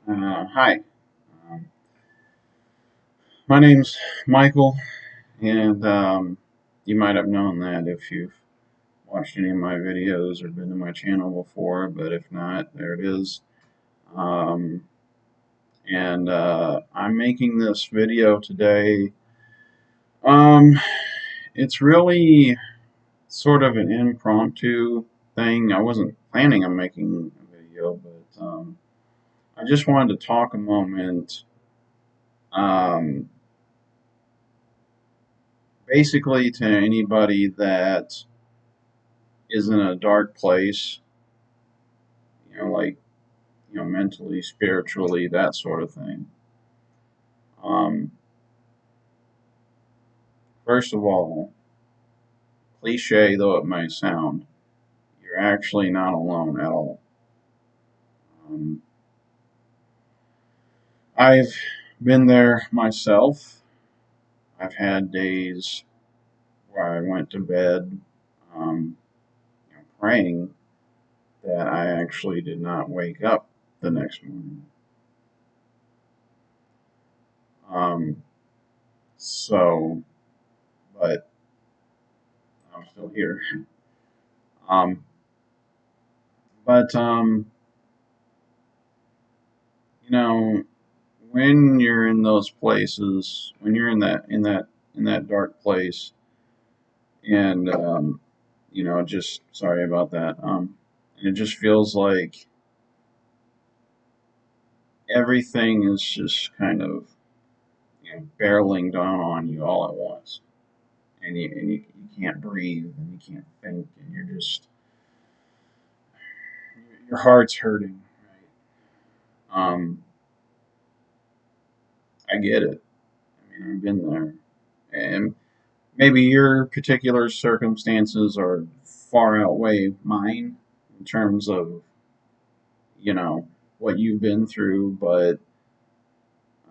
Hi, um, my name's Michael, and you might have known that if you've watched any of my videos or been to my channel before, but if not, there it is. Um, and I'm making this video today. Um, it's really sort of an impromptu thing. I wasn't planning on making a video, but I just wanted to talk a moment. Um, Basically, to anybody that is in a dark place, like, mentally, spiritually, that sort of thing. Um, First of all, cliche though it may sound, you're actually not alone at all. Um, I've been there myself. I've had days where I went to bed um, praying that I actually did not wake up the next morning. Um, so, but I'm still here. Um, but you know, when you're in those places, when you're in that dark place, and just sorry about that. And it just feels like everything is just kind of barreling down on you all at once, and you can't breathe and you can't think, and your heart's hurting. Right? I get it. I mean, I've been there, and maybe your particular circumstances are far outweigh mine in terms of you know what you've been through,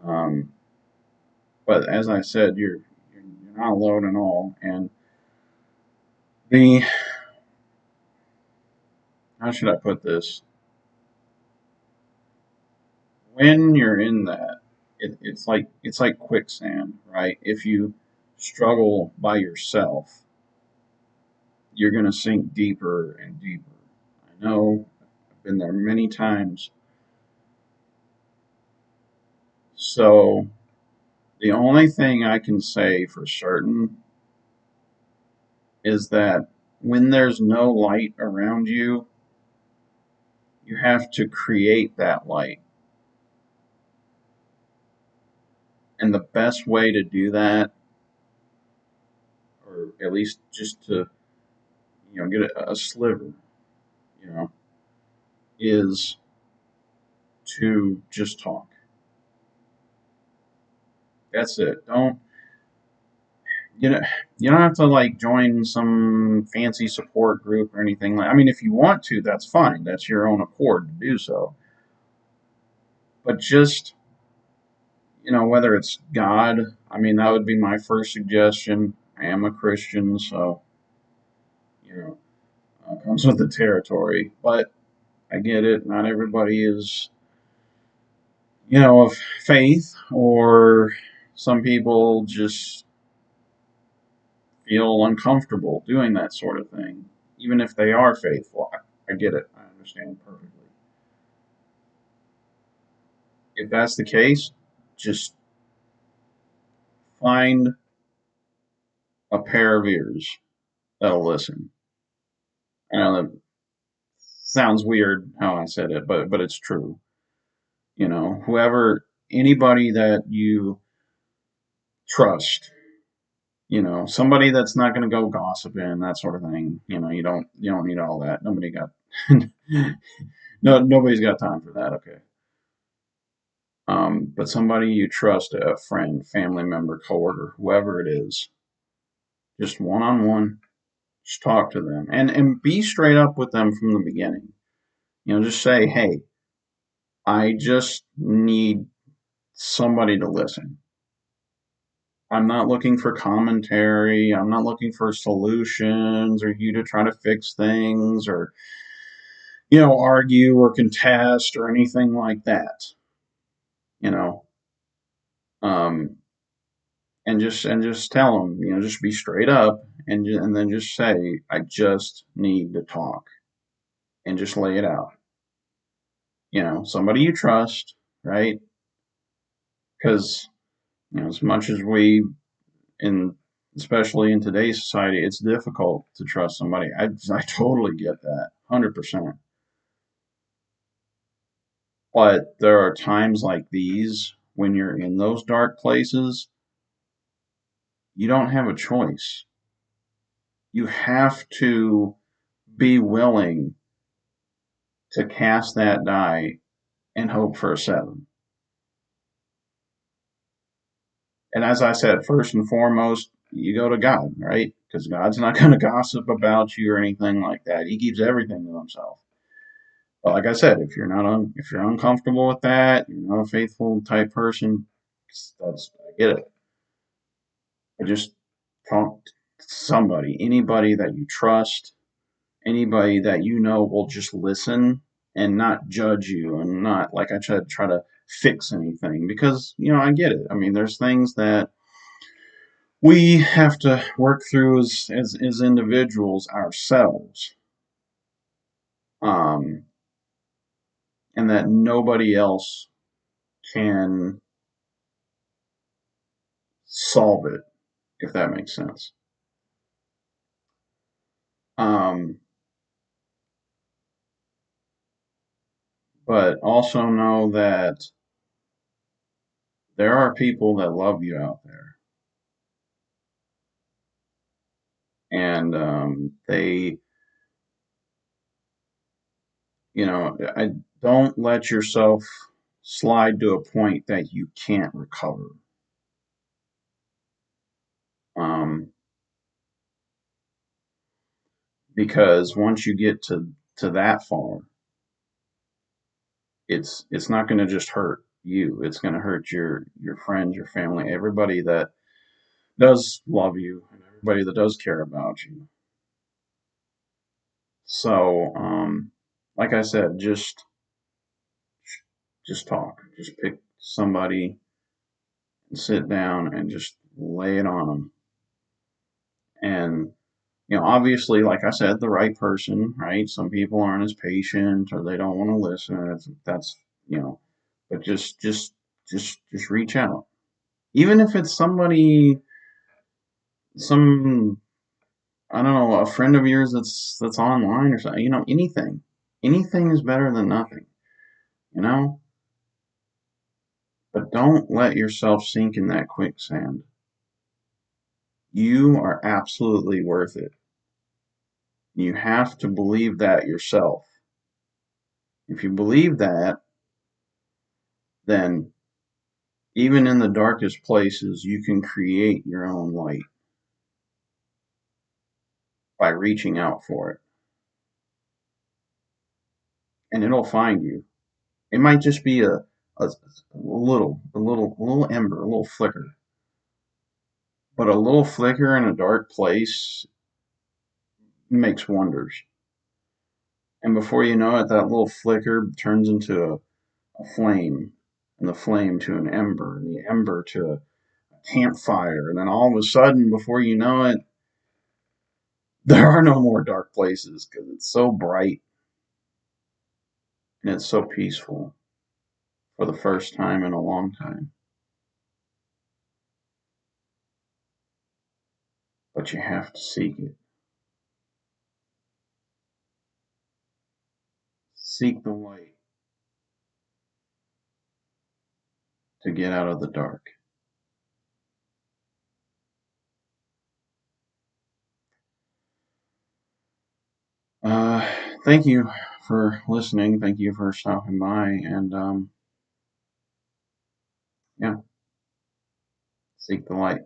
um, but as I said, you're not alone at all. And the how should I put this? When you're in that, it's like quicksand, right? If you struggle by yourself, you're gonna sink deeper and deeper. I know I've been there many times. So the only thing I can say for certain is that when there's no light around you, you have to create that light. And the best way to do that, or at least just to, get a sliver, you know, is to just talk. That's it. You know, you don't have to like join some fancy support group or anything like. I mean, if you want to, that's fine. That's your own accord to do so. But just whether it's God, I mean, that would be my first suggestion. I am a Christian, so, you know, comes with the territory. But I get it. Not everybody is, of faith, or some people just feel uncomfortable doing that sort of thing, even if they are faithful. I get it. I understand perfectly. If that's the case, just find a pair of ears that'll listen. I know that sounds weird how I said it, but it's true. Anybody that you trust, somebody that's not going to go gossiping, that sort of thing. You don't need all that. Nobody got no nobody's got time for that. Okay. But somebody you trust, a friend, family member, coworker, whoever it is, just one on one, just talk to them and be straight up with them from the beginning. Just say, hey, I just need somebody to listen. I'm not looking for commentary. I'm not looking for solutions or you to try to fix things or, argue or contest or anything like that. you know, um, and just tell them, just be straight up, and then just say, I just need to talk, and just lay it out. Somebody you trust, right? Because as much as in especially in today's society, it's difficult to trust somebody. I totally get that, 100%. But there are times like these when you're in those dark places, you don't have a choice. You have to be willing to cast that die and hope for a seven. And as I said, first and foremost, you go to God, right? Because God's not going to gossip about you or anything like that. He keeps everything to himself. But like I said, if you're uncomfortable with that, you're not a faithful type person. I get it. But just talk to somebody, anybody that you trust, anybody that will just listen and not judge you and not, like I said, try to fix anything. Because I get it. I mean, there's things that we have to work through as individuals ourselves, um, and that nobody else can solve it, if that makes sense. Um, but also know that there are people that love you out there, and I don't let yourself slide to a point that you can't recover. Um, because once you get to that far, it's not going to just hurt you. It's going to hurt your friends, your family, everybody that does love you, and everybody that does care about you. So, like I said, just talk. Just pick somebody and sit down and just lay it on them. And obviously, like I said, the right person, right? Some people aren't as patient or they don't want to listen. That's but just reach out. Even if it's somebody, some I don't know, a friend of yours that's online or something. Anything is better than nothing. You know, but don't let yourself sink in that quicksand. You are absolutely worth it. You have to believe that yourself. If you believe that, then even in the darkest places, you can create your own light by reaching out for it. And it'll find you. It might just be a little ember, a little flicker. But a little flicker in a dark place makes wonders. And before you know it, that little flicker turns into a flame, and the flame to an ember, and the ember to a campfire. And then all of a sudden, before you know it, there are no more dark places because it's so bright and it's so peaceful for the first time in a long time. But you have to seek it. Seek the light to get out of the dark. Uh, Thank you for listening. Thank you for stopping by. And yeah, seek the light.